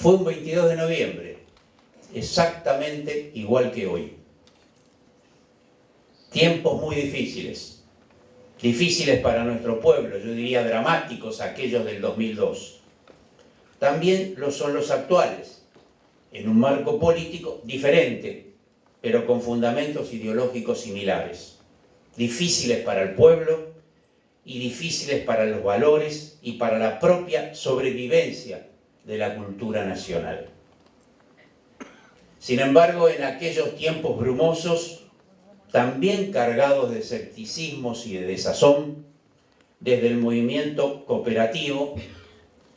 Fue un 22 de noviembre, exactamente igual que hoy. Tiempos muy difíciles, difíciles para nuestro pueblo, yo diría dramáticos aquellos del 2002. También lo son los actuales, en un marco político diferente, pero con fundamentos ideológicos similares. Difíciles para el pueblo y difíciles para los valores y para la propia sobrevivencia de la cultura nacional. Sin embargo, en aquellos tiempos brumosos, también cargados de escepticismos y de desazón, desde el movimiento cooperativo,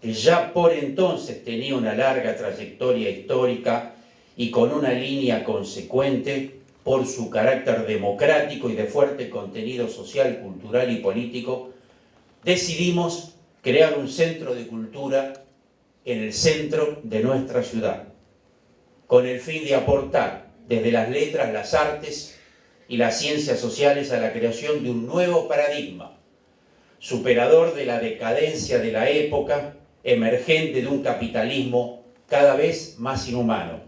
que ya por entonces tenía una larga trayectoria histórica y con una línea consecuente por su carácter democrático y de fuerte contenido social, cultural y político, decidimos crear un centro de cultura en el centro de nuestra ciudad, con el fin de aportar desde las letras, las artes y las ciencias sociales a la creación de un nuevo paradigma, superador de la decadencia de la época, emergente de un capitalismo cada vez más inhumano.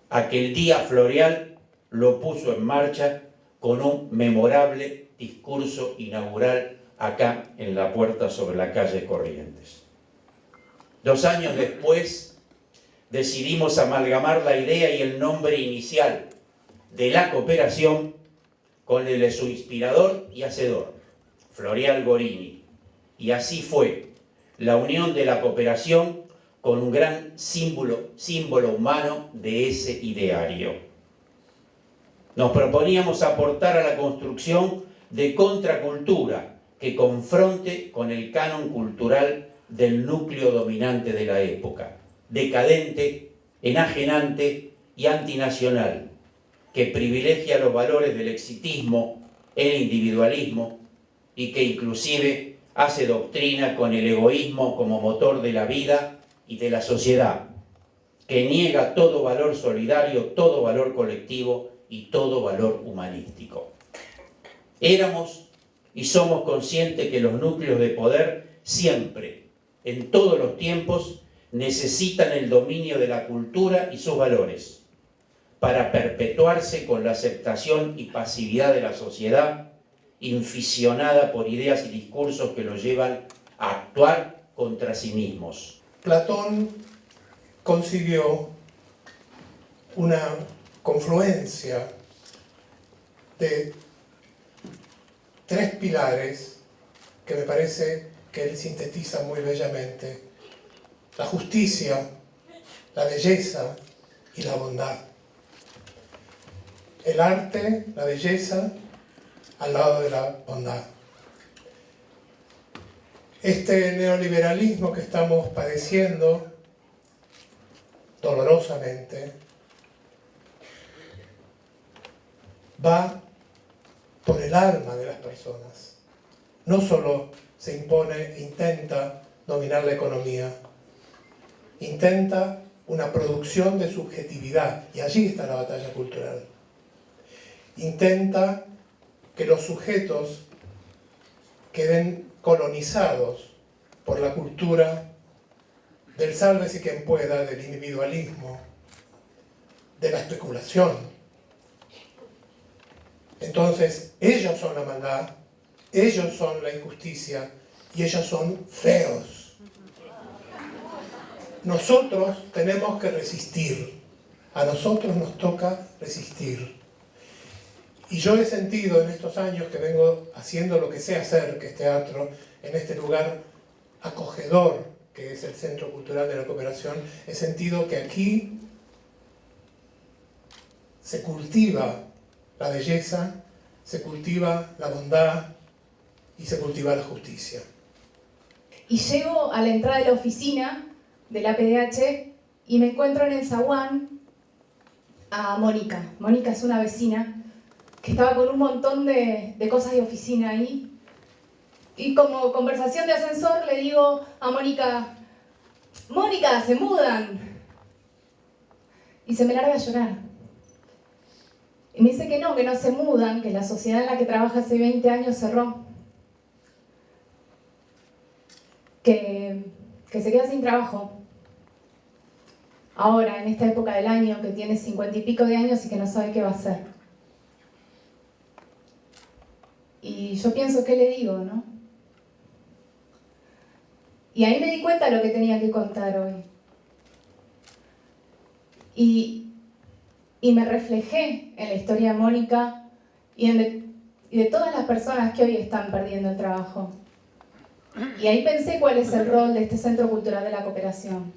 Aquel día Floreal lo puso en marcha con un memorable discurso inaugural acá en la puerta sobre la calle Corrientes. 2 años después decidimos amalgamar la idea y el nombre inicial de la cooperación con el de su inspirador y hacedor, Floreal Gorini. Y así fue la unión de la cooperación con un gran símbolo humano de ese ideario. Nos proponíamos aportar a la construcción de contracultura que confronte con el canon cultural del núcleo dominante de la época, decadente, enajenante y antinacional, que privilegia los valores del exitismo, el individualismo y que inclusive hace doctrina con el egoísmo como motor de la vida y de la sociedad, que niega todo valor solidario, todo valor colectivo y todo valor humanístico. Éramos y somos conscientes que los núcleos de poder siempre, en todos los tiempos, necesitan el dominio de la cultura y sus valores para perpetuarse con la aceptación y pasividad de la sociedad, inficionada por ideas y discursos que los llevan a actuar contra sí mismos. Platón concibió una confluencia de 3 pilares que me parece que él sintetiza muy bellamente: la justicia, la belleza y la bondad. El arte, la belleza, al lado de la bondad. Este neoliberalismo que estamos padeciendo dolorosamente va por el alma de las personas. No solo se impone, intenta dominar la economía, intenta una producción de subjetividad, y allí está la batalla cultural. Intenta que los sujetos queden colonizados por la cultura del sálvese quien pueda, del individualismo, de la especulación. Entonces, ellos son la maldad, ellos son la injusticia y ellos son feos. Nosotros tenemos que resistir, a nosotros nos toca resistir. Y yo he sentido en estos años que vengo haciendo lo que sé hacer, que es teatro, en este lugar acogedor que es el Centro Cultural de la Cooperación, he sentido que aquí se cultiva la belleza, se cultiva la bondad y se cultiva la justicia. Y llego a la entrada de la oficina de la PDH y me encuentro en el zaguán a Mónica. Mónica es una vecina que estaba con un montón de cosas de oficina ahí. Y como conversación de ascensor le digo a Mónica: Mónica, se mudan. Y se me larga a llorar. Y me dice que no se mudan, que la sociedad en la que trabaja hace 20 años cerró. Que se queda sin trabajo. ahora, en esta época del año, que tiene 50 y pico de años y que no sabe qué va a hacer. Y yo pienso, ¿qué le digo, no? Y ahí me di cuenta de lo que tenía que contar hoy. Y me reflejé en la historia de Mónica y de todas las personas que hoy están perdiendo el trabajo. Y ahí pensé cuál es el rol de este Centro Cultural de la Cooperación.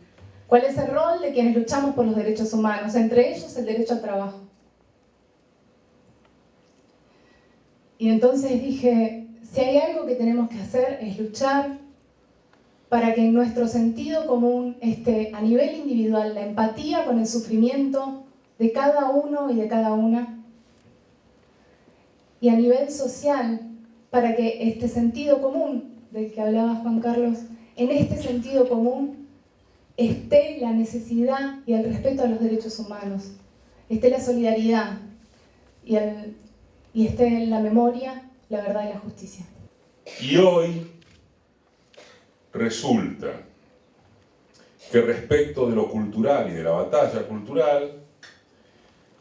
¿Cuál es el rol de quienes luchamos por los derechos humanos? Entre ellos, el derecho al trabajo. Y entonces dije, si hay algo que tenemos que hacer es luchar para que en nuestro sentido común esté a nivel individual la empatía con el sufrimiento de cada uno y de cada una, y a nivel social para que este sentido común del que hablaba Juan Carlos, en este sentido común esté la necesidad y el respeto a los derechos humanos, esté la solidaridad y esté en la memoria, la verdad y la justicia. Y hoy resulta que respecto de lo cultural y de la batalla cultural,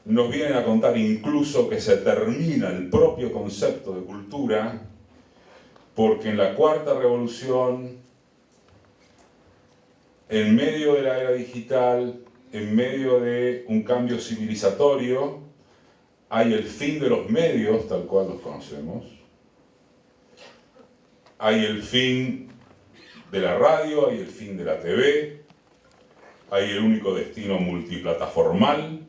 nos vienen a contar incluso que se termina el propio concepto de cultura, porque en la Cuarta Revolución, en medio de la era digital, en medio de un cambio civilizatorio, hay el fin de los medios, tal cual los conocemos, hay el fin de la radio, hay el fin de la TV, hay el único destino multiplataformal,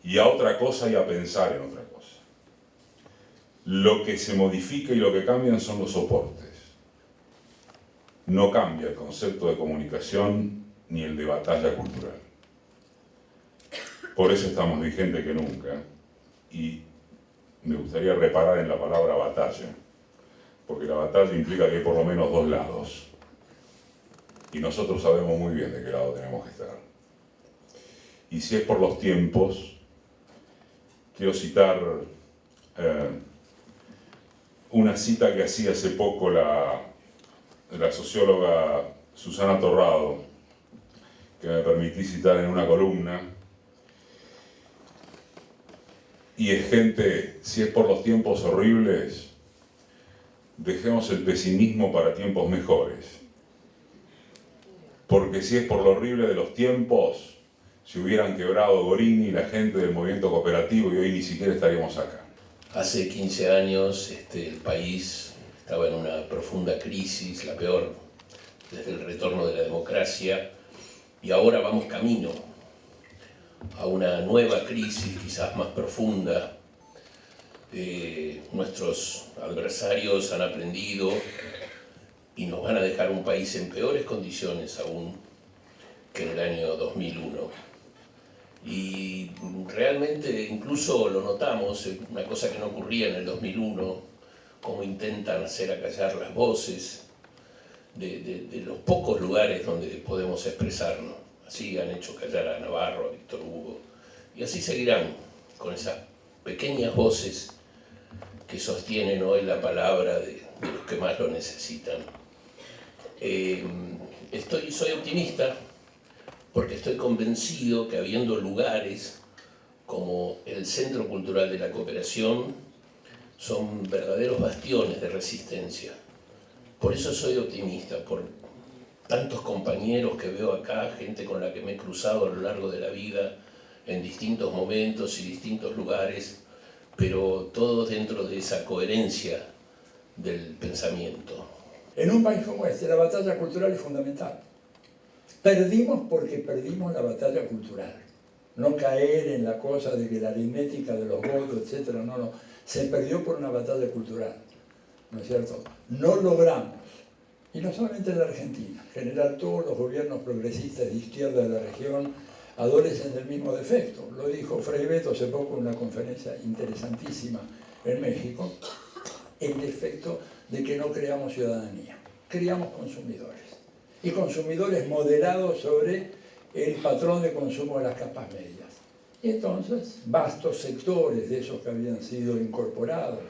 y a otra cosa y a pensar en otra cosa. Lo que se modifica y lo que cambian son los soportes. No cambia el concepto de comunicación ni el de batalla cultural. Por eso estamos vigentes que nunca, y me gustaría reparar en la palabra batalla, porque la batalla implica que hay por lo menos dos lados, y nosotros sabemos muy bien de qué lado tenemos que estar. Y si es por los tiempos, quiero citar una cita que hacía hace poco la socióloga Susana Torrado, que me permití citar en una columna, y es: gente, si es por los tiempos horribles, dejemos el pesimismo para tiempos mejores, porque si es por lo horrible de los tiempos, se hubieran quebrado Gorini y la gente del movimiento cooperativo y hoy ni siquiera estaríamos acá. Hace 15 años el país estaba en una profunda crisis, la peor desde el retorno de la democracia, y ahora vamos camino a una nueva crisis, quizás más profunda. Nuestros adversarios han aprendido y nos van a dejar un país en peores condiciones aún que en el año 2001. Y realmente incluso lo notamos, una cosa que no ocurría en el 2001, cómo intentan hacer acallar las voces de los pocos lugares donde podemos expresarnos. Así han hecho callar a Navarro, a Víctor Hugo, y así seguirán con esas pequeñas voces que sostienen hoy la palabra de los que más lo necesitan. Soy optimista porque estoy convencido que habiendo lugares como el Centro Cultural de la Cooperación son verdaderos bastiones de resistencia. Por eso soy optimista, por tantos compañeros que veo acá, gente con la que me he cruzado a lo largo de la vida en distintos momentos y distintos lugares, pero todos dentro de esa coherencia del pensamiento. En un país como este, la batalla cultural es fundamental. Perdimos porque perdimos la batalla cultural. No caer en la cosa de que la aritmética de los votos, etc. No. Se perdió por una batalla cultural, ¿no es cierto? No logramos, y no solamente en la Argentina, en general todos los gobiernos progresistas de izquierda de la región adolecen del mismo defecto. Lo dijo Frei Beto hace poco en una conferencia interesantísima en México, el defecto de que no creamos ciudadanía, creamos consumidores. Y consumidores moderados sobre el patrón de consumo de las capas medias. Y entonces, vastos sectores de esos que habían sido incorporados,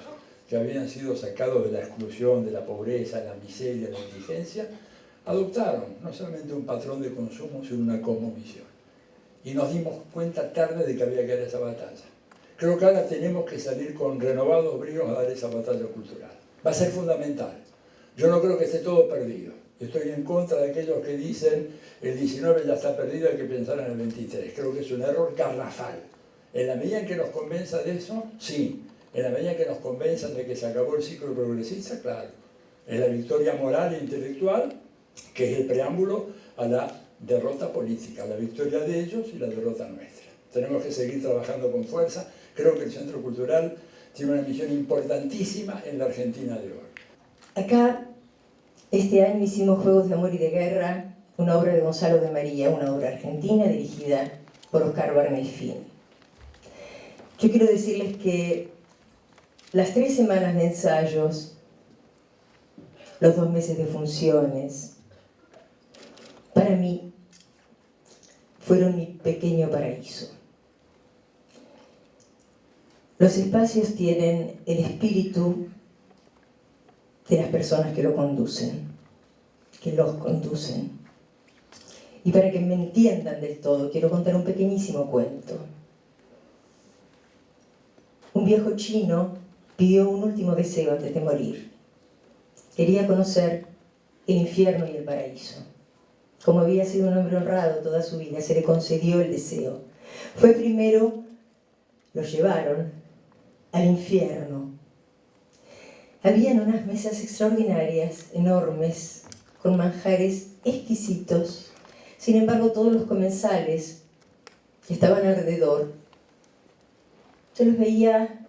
que habían sido sacados de la exclusión, de la pobreza, de la miseria, de la indigencia, adoptaron no solamente un patrón de consumo, sino una cosmovisión. Y nos dimos cuenta tarde de que había que dar esa batalla. Creo que ahora tenemos que salir con renovados bríos a dar esa batalla cultural. Va a ser fundamental. Yo no creo que esté todo perdido. Estoy en contra de aquellos que dicen el 19 ya está perdido, hay que pensar en el 23. Creo que es un error garrafal. En la medida en que nos convenza de eso, sí. En la medida en que nos convenzan de que se acabó el ciclo progresista, claro. Es la victoria moral e intelectual, que es el preámbulo a la derrota política, la victoria de ellos y la derrota nuestra. Tenemos que seguir trabajando con fuerza. Creo que el Centro Cultural tiene una misión importantísima en la Argentina de hoy. Acá, este año hicimos Juegos de Amor y de Guerra, una obra de Gonzalo de María, una obra argentina dirigida por Oscar Bernay-Finn. Yo quiero decirles que las 3 semanas de ensayos, los 2 meses de funciones, para mí fueron mi pequeño paraíso. Los espacios tienen el espíritu de las personas que lo conducen, que los conducen. Y para que me entiendan del todo, quiero contar un pequeñísimo cuento. Un viejo chino pidió un último deseo antes de morir. Quería conocer el infierno y el paraíso. Como había sido un hombre honrado toda su vida, se le concedió el deseo. Fue primero, lo llevaron al infierno. Habían unas mesas extraordinarias, enormes, con manjares exquisitos. Sin embargo, todos los comensales que estaban alrededor se los veía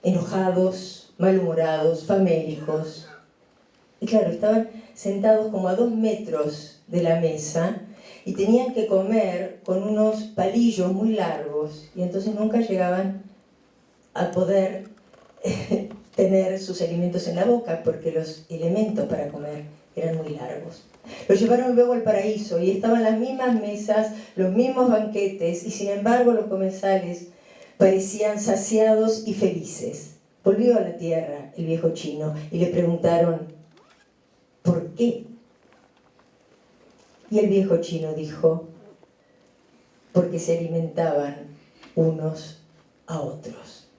enojados, malhumorados, famélicos. Y claro, estaban sentados como a 2 metros de la mesa y tenían que comer con unos palillos muy largos y entonces nunca llegaban a poder tener sus alimentos en la boca porque los elementos para comer eran muy largos. Los llevaron luego al paraíso y estaban las mismas mesas, los mismos banquetes y sin embargo los comensales parecían saciados y felices. Volvió a la tierra el viejo chino y le preguntaron ¿por qué? Y el viejo chino dijo, porque se alimentaban unos a otros.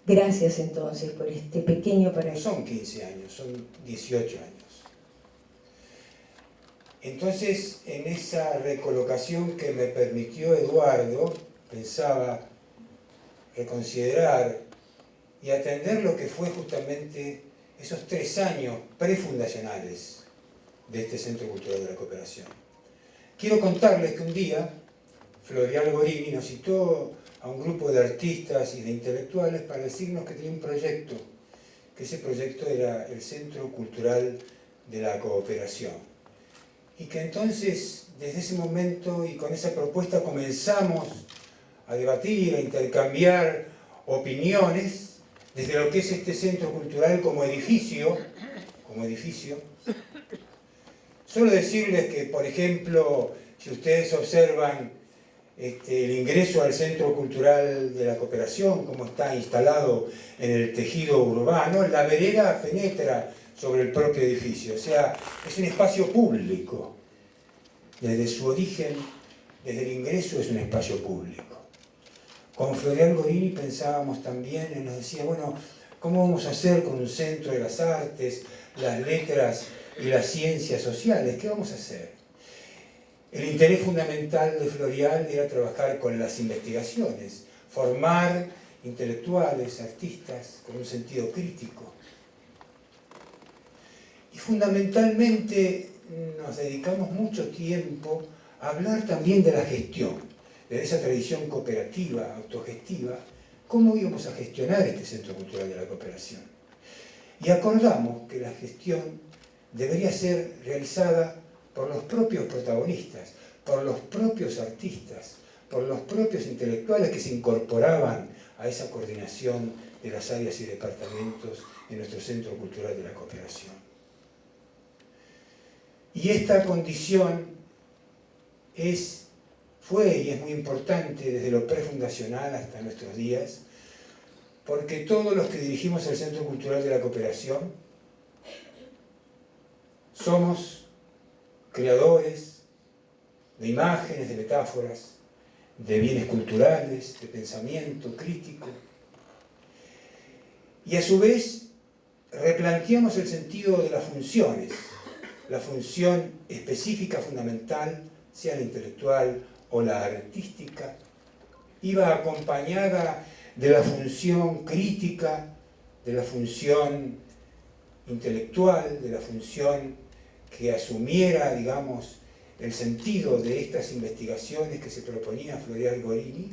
Gracias entonces por este pequeño paraíso. No son 15 años, son 18 años. Entonces, en esa recolocación que me permitió Eduardo, pensaba reconsiderar y atender lo que fue justamente esos 3 años prefundacionales de este Centro Cultural de la Cooperación. Quiero contarles que un día Florial Gorini nos citó a un grupo de artistas y de intelectuales para decirnos que tenía un proyecto, que ese proyecto era el Centro Cultural de la Cooperación. Y que entonces, desde ese momento y con esa propuesta comenzamos a debatir, a intercambiar opiniones desde lo que es este Centro Cultural como edificio. Solo decirles que, por ejemplo, si ustedes observan el ingreso al Centro Cultural de la Cooperación, como está instalado en el tejido urbano, la vereda penetra sobre el propio edificio, o sea, es un espacio público. Desde su origen, desde el ingreso es un espacio público. Con Florial Gorini pensábamos también, él nos decía, bueno, ¿cómo vamos a hacer con un centro de las artes, las letras y las ciencias sociales? ¿Qué vamos a hacer? El interés fundamental de Florial era trabajar con las investigaciones, formar intelectuales, artistas, con un sentido crítico. Y fundamentalmente nos dedicamos mucho tiempo a hablar también de la gestión, de esa tradición cooperativa, autogestiva, cómo íbamos a gestionar este Centro Cultural de la Cooperación. Y acordamos que la gestión debería ser realizada por los propios protagonistas, por los propios artistas, por los propios intelectuales que se incorporaban a esa coordinación de las áreas y departamentos en nuestro Centro Cultural de la Cooperación. Y esta condición fue y es muy importante desde lo prefundacional hasta nuestros días, porque todos los que dirigimos el Centro Cultural de la Cooperación somos creadores de imágenes, de metáforas, de bienes culturales, de pensamiento crítico. Y a su vez replanteamos el sentido de las funciones, la función específica fundamental, sea la intelectual o la artística, iba acompañada de la función crítica, de la función intelectual, de la función que asumiera, digamos, el sentido de estas investigaciones que se proponía Florial Gorini,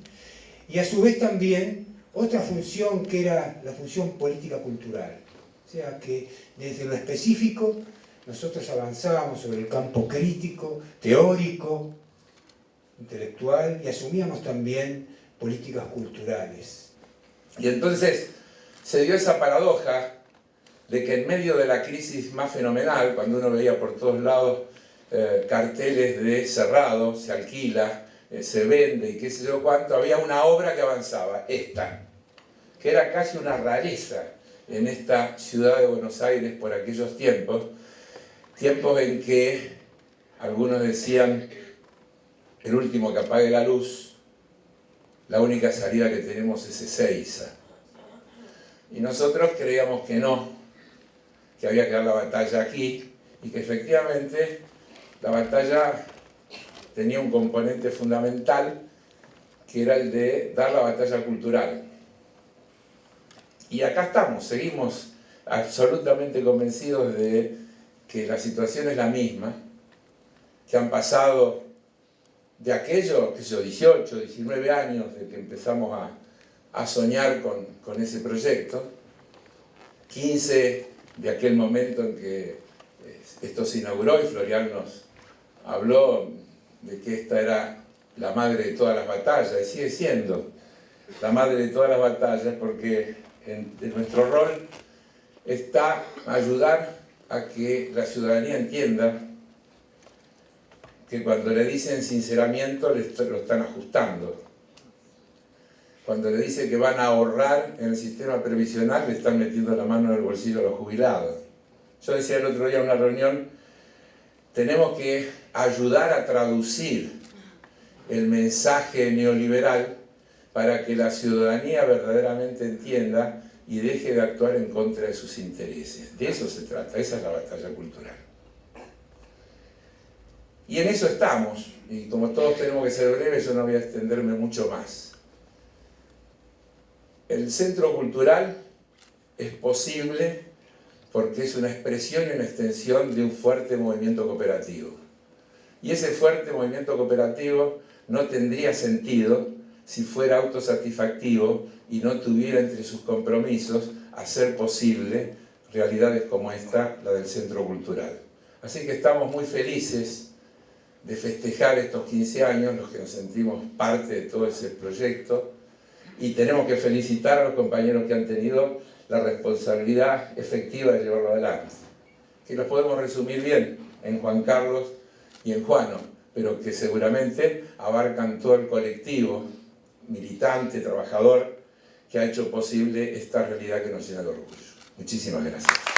y a su vez también otra función que era la función política cultural. O sea que desde lo específico nosotros avanzábamos sobre el campo crítico, teórico, intelectual, y asumíamos también políticas culturales. Y entonces se dio esa paradoja de que en medio de la crisis más fenomenal, cuando uno veía por todos lados carteles de cerrado, se alquila, se vende y qué sé yo cuánto, había una obra que avanzaba, esta, que era casi una rareza en esta ciudad de Buenos Aires por aquellos tiempos en que algunos decían, el último que apague la luz, la única salida que tenemos es Ezeiza. Y nosotros creíamos que no, que había que dar la batalla aquí, y que efectivamente la batalla tenía un componente fundamental, que era el de dar la batalla cultural. Y acá estamos, seguimos absolutamente convencidos de que la situación es la misma, que han pasado de aquello, que yo, 18, 19 años de que empezamos a soñar con ese proyecto, 15 de aquel momento en que esto se inauguró y Florial nos habló de que esta era la madre de todas las batallas, y sigue siendo la madre de todas las batallas, porque en nuestro rol está ayudar a que la ciudadanía entienda que cuando le dicen sinceramiento lo están ajustando. Cuando le dicen que van a ahorrar en el sistema previsional, le están metiendo la mano en el bolsillo a los jubilados. Yo decía el otro día en una reunión, tenemos que ayudar a traducir el mensaje neoliberal para que la ciudadanía verdaderamente entienda y deje de actuar en contra de sus intereses. De eso se trata, esa es la batalla cultural. Y en eso estamos, y como todos tenemos que ser breves, yo no voy a extenderme mucho más. El centro cultural es posible porque es una expresión y una extensión de un fuerte movimiento cooperativo. Y ese fuerte movimiento cooperativo no tendría sentido si fuera autosatisfactivo y no tuviera entre sus compromisos hacer posible realidades como esta, la del Centro Cultural. Así que estamos muy felices de festejar estos 15 años, los que nos sentimos parte de todo ese proyecto, y tenemos que felicitar a los compañeros que han tenido la responsabilidad efectiva de llevarlo adelante, que los podemos resumir bien en Juan Carlos y en Juano, pero que seguramente abarcan todo el colectivo militante, trabajador, que ha hecho posible esta realidad que nos llena de orgullo. Muchísimas gracias.